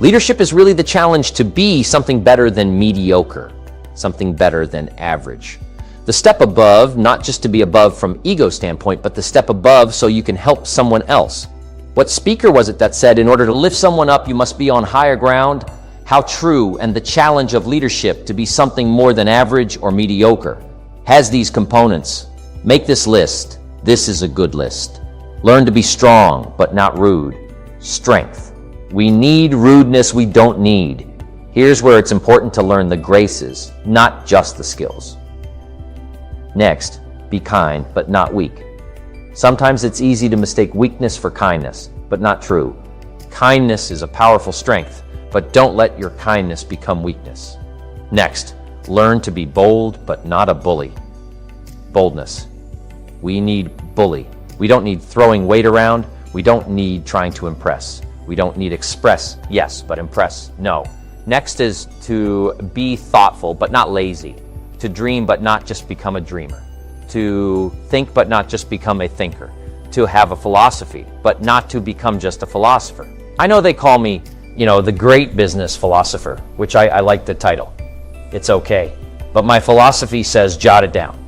Leadership is really the challenge to be something better than mediocre, something better than average. The step above, not just to be above from ego standpoint, but the step above so you can help someone else. What speaker was it that said, in order to lift someone up, you must be on higher ground? How true, and the challenge of leadership to be something more than average or mediocre has these components. Make this list. This is a good list. Learn to be strong, but not rude. Strength. We need rudeness we don't need. Here's where it's important to learn the graces, not just the skills. Next, be kind, but not weak. Sometimes it's easy to mistake weakness for kindness, but not true. Kindness is a powerful strength, but don't let your kindness become weakness. Next, learn to be bold, but not a bully. Boldness. We need bully. We don't need throwing weight around. We don't need trying to impress. We don't need express, yes, but impress, no. Next is to be thoughtful, but not lazy. To dream, but not just become a dreamer. To think, but not just become a thinker. To have a philosophy, but not to become just a philosopher. I know they call me, the great business philosopher, which I like the title. It's okay. But my philosophy says jot it down.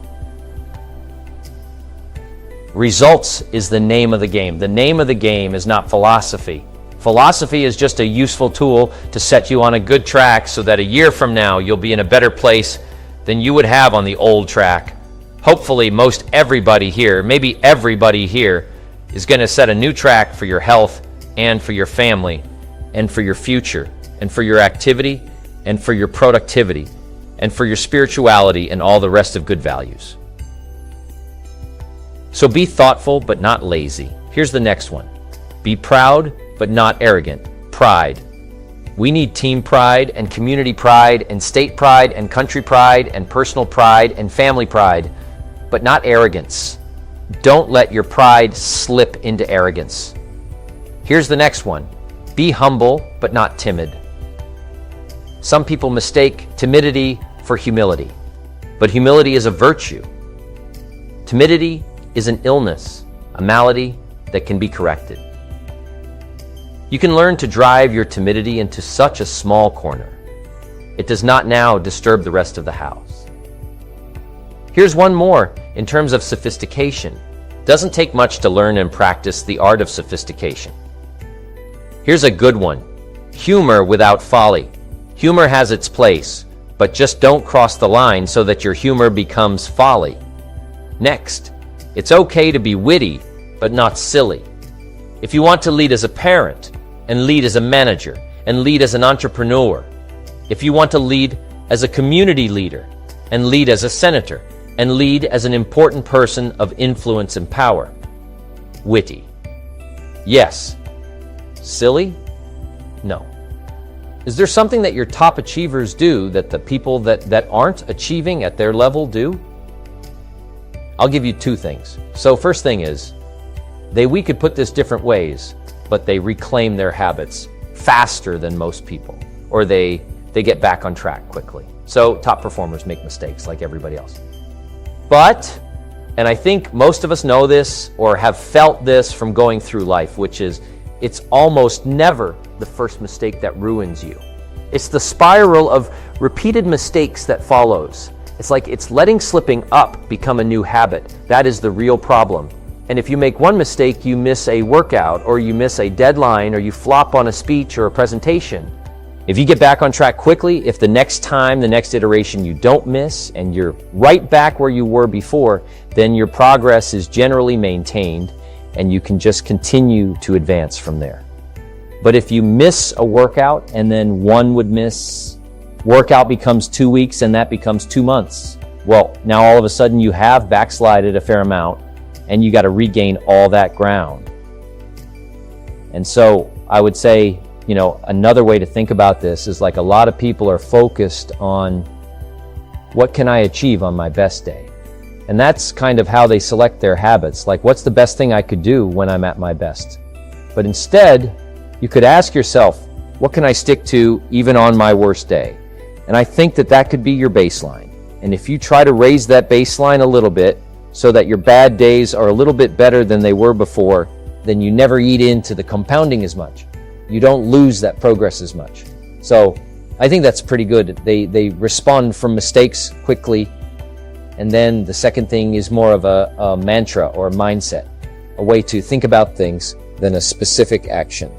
Results is the name of the game. The name of the game is not philosophy. Philosophy is just a useful tool to set you on a good track so that a year from now you'll be in a better place than you would have on the old track. Hopefully most everybody here, maybe everybody here, is going to set a new track for your health and for your family and for your future and for your activity and for your productivity and for your spirituality and all the rest of good values. So be thoughtful but not lazy. Here's the next one. Be proud but not arrogant. Pride. We need team pride and community pride and state pride and country pride and personal pride and family pride, but not arrogance. Don't let your pride slip into arrogance. Here's the next one. Be humble but not timid. Some people mistake timidity for humility, but humility is a virtue. Timidity is an illness, a malady that can be corrected. You can learn to drive your timidity into such a small corner. It does not now disturb the rest of the house. Here's one more in terms of sophistication. It doesn't take much to learn and practice the art of sophistication. Here's a good one. Humor without folly. Humor has its place, but just don't cross the line so that your humor becomes folly. Next, it's okay to be witty, but not silly. If you want to lead as a parent, and lead as a manager, and lead as an entrepreneur, if you want to lead as a community leader, and lead as a senator, and lead as an important person of influence and power, witty. Yes. Silly? No. Is there something that your top achievers do that the people that aren't achieving at their level do? I'll give you two things. So first thing is, we could put this different ways, but they reclaim their habits faster than most people, or they get back on track quickly. So top performers make mistakes like everybody else. But, and I think most of us know this or have felt this from going through life, which is it's almost never the first mistake that ruins you. It's the spiral of repeated mistakes that follows. It's letting slipping up become a new habit. That is the real problem. And if you make one mistake, you miss a workout, or you miss a deadline, or you flop on a speech or a presentation. If you get back on track quickly, if the next time, the next iteration you don't miss, and you're right back where you were before, then your progress is generally maintained, and you can just continue to advance from there. But if you miss a workout, and then one would miss, workout becomes 2 weeks, and that becomes 2 months. Well, now all of a sudden you have backslided a fair amount, and you got to regain all that ground. And so I would say, another way to think about this is like a lot of people are focused on what can I achieve on my best day? And that's kind of how they select their habits. Like, what's the best thing I could do when I'm at my best? But instead, you could ask yourself, what can I stick to even on my worst day? And I think that could be your baseline. And if you try to raise that baseline a little bit, so that your bad days are a little bit better than they were before, then you never eat into the compounding as much. You don't lose that progress as much. So I think that's pretty good. They respond from mistakes quickly. And then the second thing is more of a mantra or a mindset, a way to think about things than a specific action.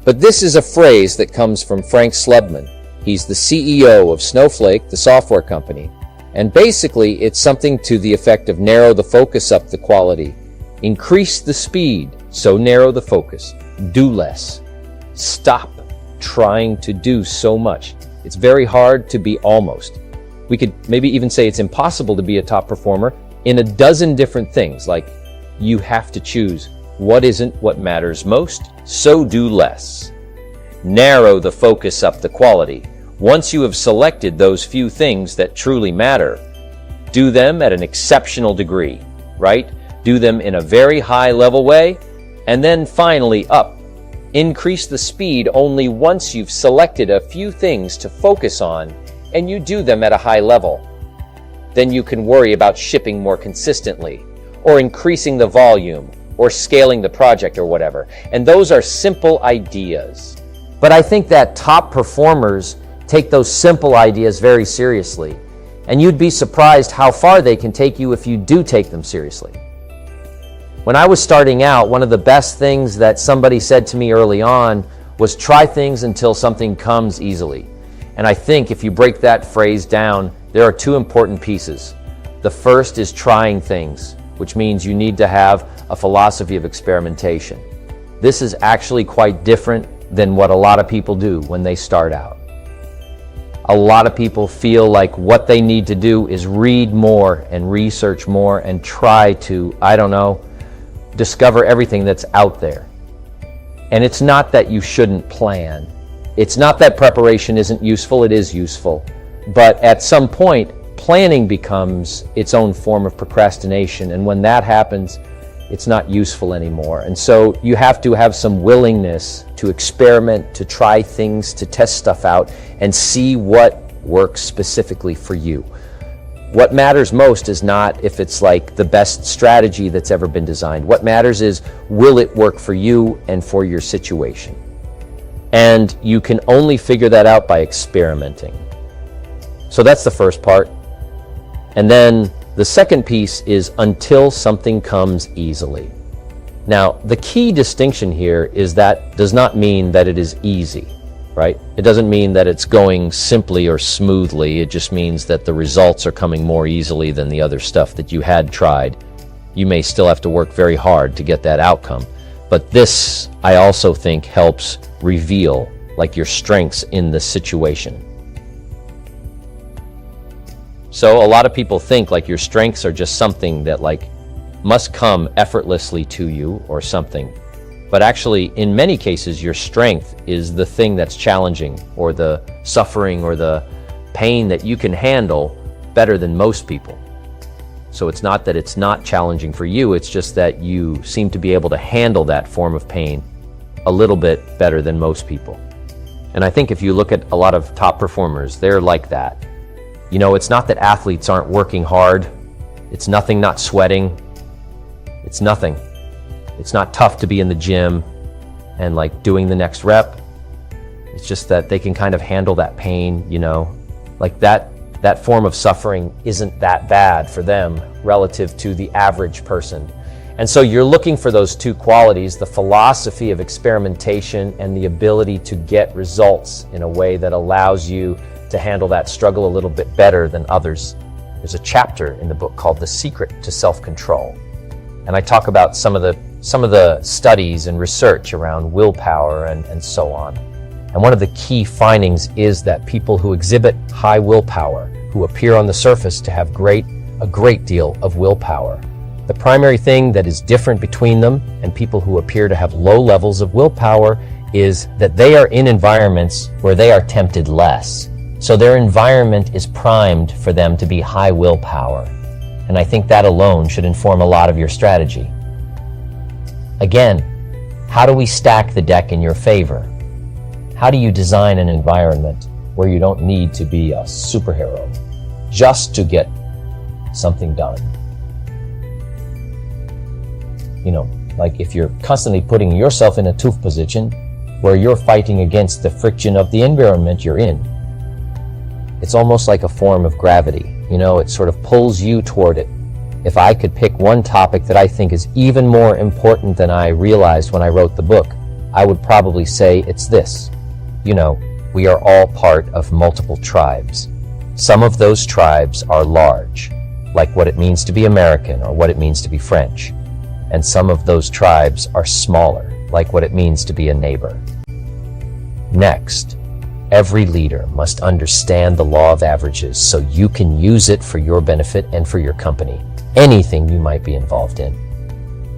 But this is a phrase that comes from Frank Slubman. He's the CEO of Snowflake, the software company. And basically, it's something to the effect of narrow the focus, up the quality, increase the speed, so narrow the focus, do less, stop trying to do so much. It's very hard to be almost. We could maybe even say it's impossible to be a top performer in a dozen different things, like you have to choose what isn't what matters most, so do less. Narrow the focus, up the quality. Once you have selected those few things that truly matter, do them at an exceptional degree, right? Do them in a very high level way, and then finally up. Increase the speed only once you've selected a few things to focus on and you do them at a high level. Then you can worry about shipping more consistently, or increasing the volume, or scaling the project or whatever. And those are simple ideas. But I think that top performers take those simple ideas very seriously. And you'd be surprised how far they can take you if you do take them seriously. When I was starting out, one of the best things that somebody said to me early on was try things until something comes easily. And I think if you break that phrase down, there are two important pieces. The first is trying things, which means you need to have a philosophy of experimentation. This is actually quite different than what a lot of people do when they start out. A lot of people feel like what they need to do is read more and research more and try to, discover everything that's out there. And it's not that you shouldn't plan. It's not that preparation isn't useful, it is useful. But at some point, planning becomes its own form of procrastination. And when that happens, it's not useful anymore. And so you have to have some willingness to experiment, to try things, to test stuff out, and see what works specifically for you. What matters most is not if it's like the best strategy that's ever been designed. What matters is, will it work for you and for your situation? And you can only figure that out by experimenting. So that's the first part. And then the second piece is until something comes easily. Now, the key distinction here is that does not mean that it is easy, right? It doesn't mean that it's going simply or smoothly. It just means that the results are coming more easily than the other stuff that you had tried. You may still have to work very hard to get that outcome. But this, I also think, helps reveal like your strengths in the situation. So a lot of people think like your strengths are just something that like must come effortlessly to you or something. But actually, in many cases, your strength is the thing that's challenging, or the suffering or the pain that you can handle better than most people. So it's not that it's not challenging for you, it's just that you seem to be able to handle that form of pain a little bit better than most people. And I think if you look at a lot of top performers, they're like that. You know, it's not that athletes aren't working hard. It's nothing not sweating. It's nothing. It's not tough to be in the gym and like doing the next rep. It's just that they can kind of handle that pain, you know, like that form of suffering isn't that bad for them relative to the average person. And so you're looking for those two qualities, the philosophy of experimentation and the ability to get results in a way that allows you to handle that struggle a little bit better than others. There's a chapter in the book called The Secret to Self-Control. And I talk about some of the studies and research around willpower and so on. And one of the key findings is that people who exhibit high willpower, who appear on the surface to have a great deal of willpower, the primary thing that is different between them and people who appear to have low levels of willpower is that they are in environments where they are tempted less. So their environment is primed for them to be high willpower. And I think that alone should inform a lot of your strategy. Again, how do we stack the deck in your favor? How do you design an environment where you don't need to be a superhero just to get something done? You know, like if you're constantly putting yourself in a tough position, where you're fighting against the friction of the environment you're in. It's almost like a form of gravity. It sort of pulls you toward it. If I could pick one topic that I think is even more important than I realized when I wrote the book, I would probably say it's this. We are all part of multiple tribes. Some of those tribes are large, like what it means to be American or what it means to be French. And some of those tribes are smaller, like what it means to be a neighbor. Next, every leader must understand the law of averages so you can use it for your benefit and for your company, anything you might be involved in.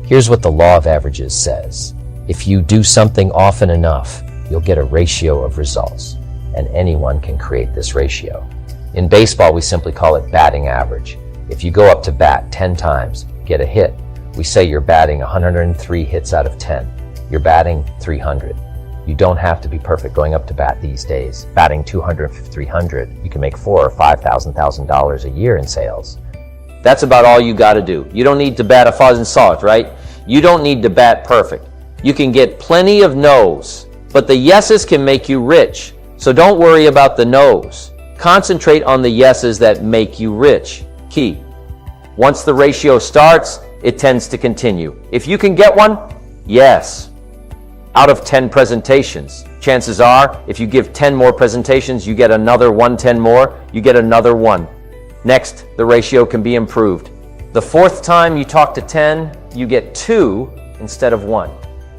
Here's what the law of averages says. If you do something often enough, you'll get a ratio of results, and anyone can create this ratio. In baseball, we simply call it batting average. If you go up to bat 10 times, get a hit, we say you're batting 103 hits out of 10. You're batting 300. You don't have to be perfect going up to bat these days. Batting 200, 300, you can make $4,000 or $5,000 a year in sales. That's about all you got to do. You don't need to bat a thousand salt, right? You don't need to bat perfect. You can get plenty of no's, but the yeses can make you rich. So don't worry about the no's. Concentrate on the yeses that make you rich. Key. Once the ratio starts, it tends to continue. If you can get one, yes. Out of 10 presentations, chances are, if you give 10 more presentations, you get another 10 more, you get another 1. Next, the ratio can be improved. The 4th time you talk to 10, you get 2 instead of 1.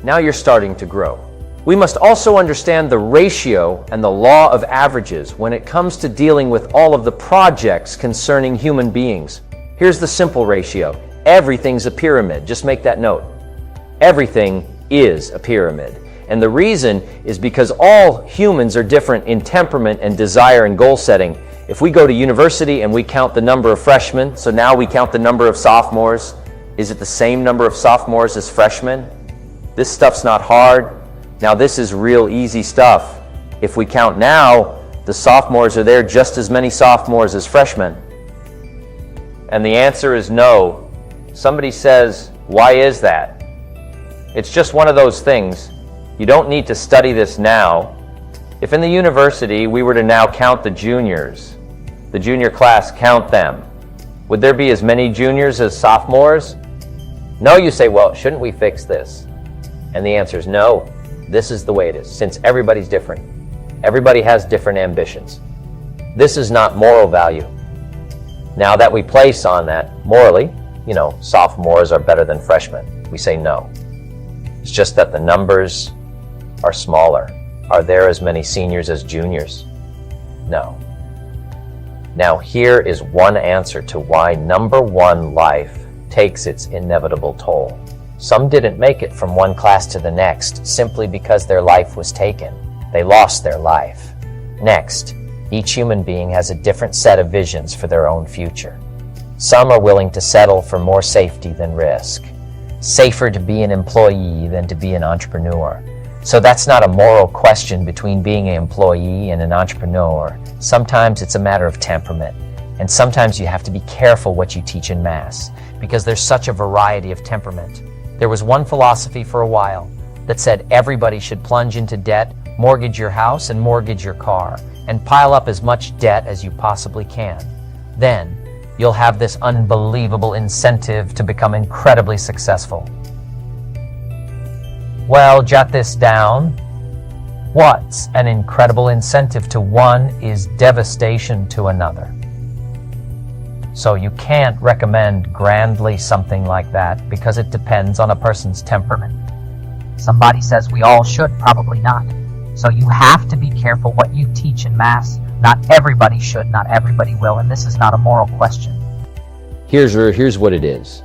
Now you're starting to grow. We must also understand the ratio and the law of averages when it comes to dealing with all of the projects concerning human beings. Here's the simple ratio. Everything's a pyramid. Just make that note. Everything is a pyramid. And the reason is because all humans are different in temperament and desire and goal setting. If we go to university and we count the number of freshmen, so now we count the number of sophomores, is it the same number of sophomores as freshmen? This stuff's not hard. Now this is real easy stuff. If we count now, the sophomores are there just as many sophomores as freshmen. And the answer is no. Somebody says, why is that? It's just one of those things. You don't need to study this now. If in the university we were to now count the juniors, the junior class, count them, would there be as many juniors as sophomores? No, you say, well, shouldn't we fix this? And the answer is no. This is the way it is, since everybody's different. Everybody has different ambitions. This is not moral value. Now that we place on that morally, sophomores are better than freshmen, we say no. It's just that the numbers are smaller. Are there as many seniors as juniors? No. Now here is one answer to why number one, life takes its inevitable toll. Some didn't make it from one class to the next simply because their life was taken. They lost their life. Next, each human being has a different set of visions for their own future. Some are willing to settle for more safety than risk. Safer to be an employee than to be an entrepreneur. So that's not a moral question between being an employee and an entrepreneur. Sometimes it's a matter of temperament. And sometimes you have to be careful what you teach in mass, because there's such a variety of temperament. There was one philosophy for a while that said everybody should plunge into debt, mortgage your house and mortgage your car, and pile up as much debt as you possibly can. Then, you'll have this unbelievable incentive to become incredibly successful. Well, jot this down. What's an incredible incentive to one is devastation to another. So you can't recommend grandly something like that because it depends on a person's temperament. Somebody says we all should, probably not. So you have to be careful what you teach in mass. Not everybody should, not everybody will, and this is not a moral question. Here's what it is.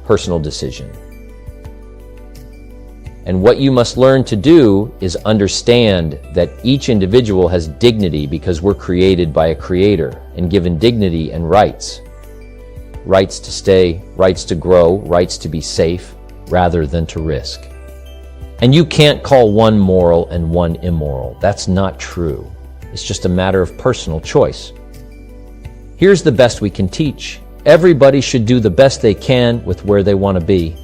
Personal decision. And what you must learn to do is understand that each individual has dignity because we're created by a creator and given dignity and rights. Rights to stay, rights to grow, rights to be safe rather than to risk. And you can't call one moral and one immoral. That's not true. It's just a matter of personal choice. Here's the best we can teach. Everybody should do the best they can with where they want to be.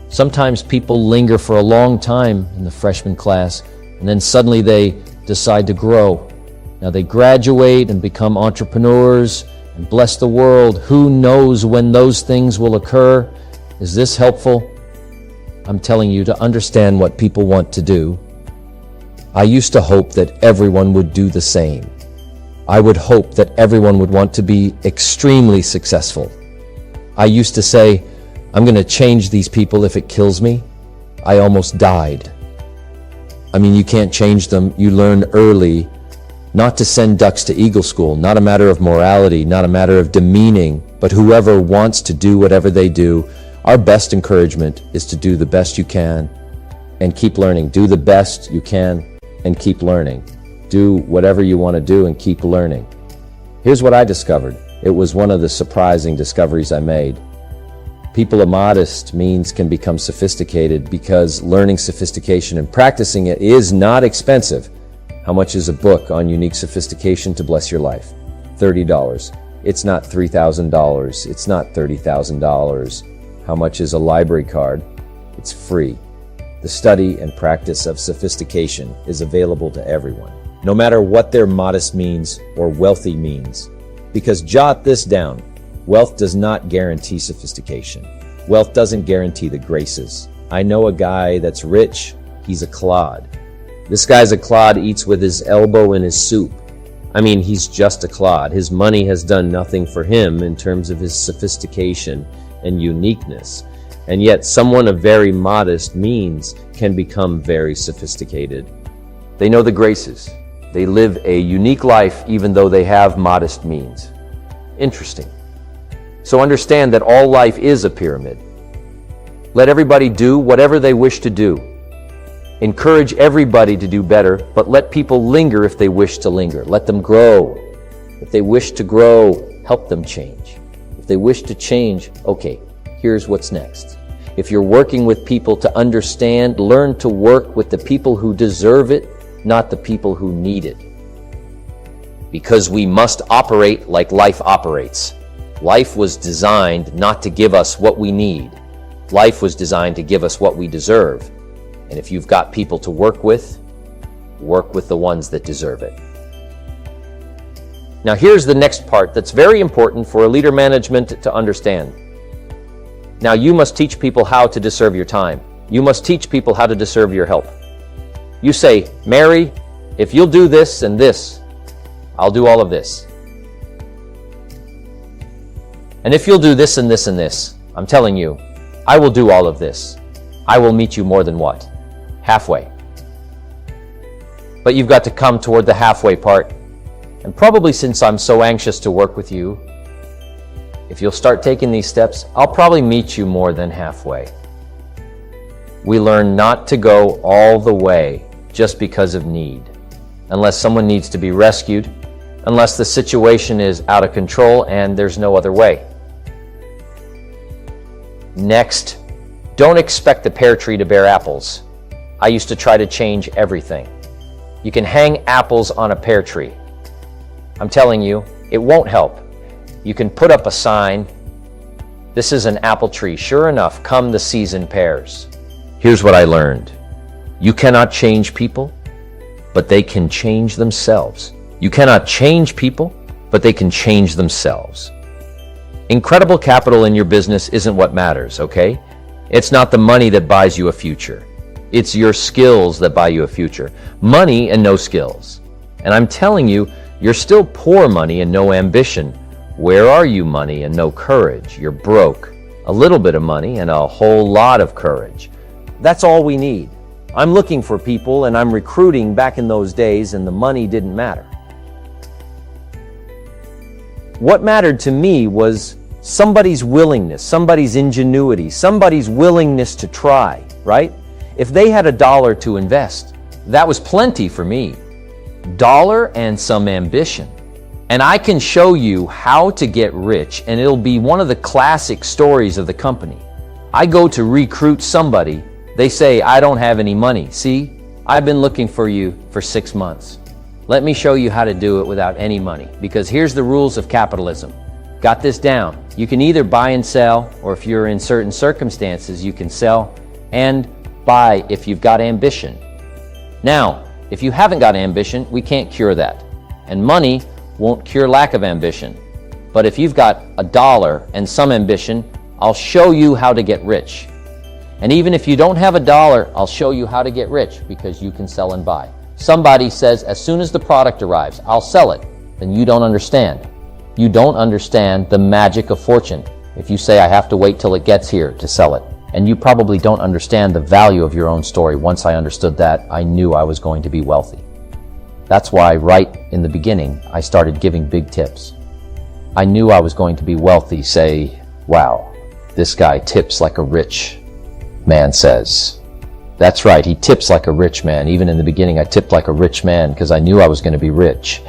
Sometimes people linger for a long time in the freshman class and then suddenly they decide to grow. Now they graduate and become entrepreneurs and bless the world. Who knows when those things will occur? Is this helpful? I'm telling you to understand what people want to do. I used to hope that everyone would do the same. I would hope that everyone would want to be extremely successful. I used to say, I'm going to change these people if it kills me. I almost died. I mean, you can't change them. You learn early not to send ducks to eagle school, not a matter of morality, not a matter of demeaning, but whoever wants to do whatever they do, our best encouragement is to do the best you can and keep learning. Do the best you can and keep learning. Do whatever you want to do and keep learning. Here's what I discovered. It was one of the surprising discoveries I made. People of modest means can become sophisticated because learning sophistication and practicing it is not expensive. How much is a book on unique sophistication to bless your life? $30. It's not $3,000. It's not $30,000. How much is a library card? It's free. The study and practice of sophistication is available to everyone, no matter what their modest means or wealthy means. Because jot this down, wealth does not guarantee sophistication. Wealth doesn't guarantee the graces. I know a guy that's rich, he's a clod. This guy's a clod, eats with his elbow in his soup. I mean, he's just a clod. His money has done nothing for him in terms of his sophistication and uniqueness. And yet someone of very modest means can become very sophisticated. They know the graces. They live a unique life even though they have modest means. Interesting. So understand that all life is a pyramid. Let everybody do whatever they wish to do. Encourage everybody to do better, but let people linger if they wish to linger. Let them grow. If they wish to grow, help them change. If they wish to change, okay, here's what's next. If you're working with people to understand, learn to work with the people who deserve it, not the people who need it. Because we must operate like life operates. Life was designed not to give us what we need. Life was designed to give us what we deserve. And if you've got people to work with the ones that deserve it. Now here's the next part that's very important for a leader management to understand. Now you must teach people how to deserve your time. You must teach people how to deserve your help. You say, Mary, if you'll do this and this, I'll do all of this. And if you'll do this and this and this, I'm telling you, I will do all of this. I will meet you more than what? Halfway. But you've got to come toward the halfway part. And probably since I'm so anxious to work with you, if you'll start taking these steps, I'll probably meet you more than halfway. We learn not to go all the way just because of need. Unless someone needs to be rescued, unless the situation is out of control and there's no other way. Next, don't expect the pear tree to bear apples. I used to try to change everything. You can hang apples on a pear tree. I'm telling you, it won't help. You can put up a sign, this is an apple tree. Sure enough, come the season pears. Here's what I learned. You cannot change people, but they can change themselves. You cannot change people, but they can change themselves. Incredible capital in your business isn't what matters, okay? It's not the money that buys you a future. It's your skills that buy you a future. Money and no skills. And I'm telling you, you're still poor money and no ambition. Where are you money and no courage? You're broke. A little bit of money and a whole lot of courage. That's all we need. I'm looking for people and I'm recruiting back in those days and the money didn't matter. What mattered to me was somebody's willingness, somebody's ingenuity, somebody's willingness to try, right? If they had $1 to invest, that was plenty for me. $1 and some ambition. And I can show you how to get rich, and it'll be one of the classic stories of the company. I go to recruit somebody, they say, I don't have any money. See, I've been looking for you for 6 months. Let me show you how to do it without any money, because here's the rules of capitalism. Got this down. You can either buy and sell, or if you're in certain circumstances, you can sell and buy if you've got ambition. Now, If you haven't got ambition, we can't cure that. And money won't cure lack of ambition. But if you've got $1 and some ambition, I'll show you how to get rich. And even if you don't have $1, I'll show you how to get rich because you can sell and buy. Somebody says, as soon as the product arrives, I'll sell it. Then you don't understand. You don't understand the magic of fortune if you say I have to wait till it gets here to sell it. And you probably don't understand the value of your own story. Once I understood that, I knew I was going to be wealthy. That's why right in the beginning, I started giving big tips. I knew I was going to be wealthy. Say, wow, this guy tips like a rich man says. That's right, he tips like a rich man. Even in the beginning, I tipped like a rich man because I knew I was going to be rich.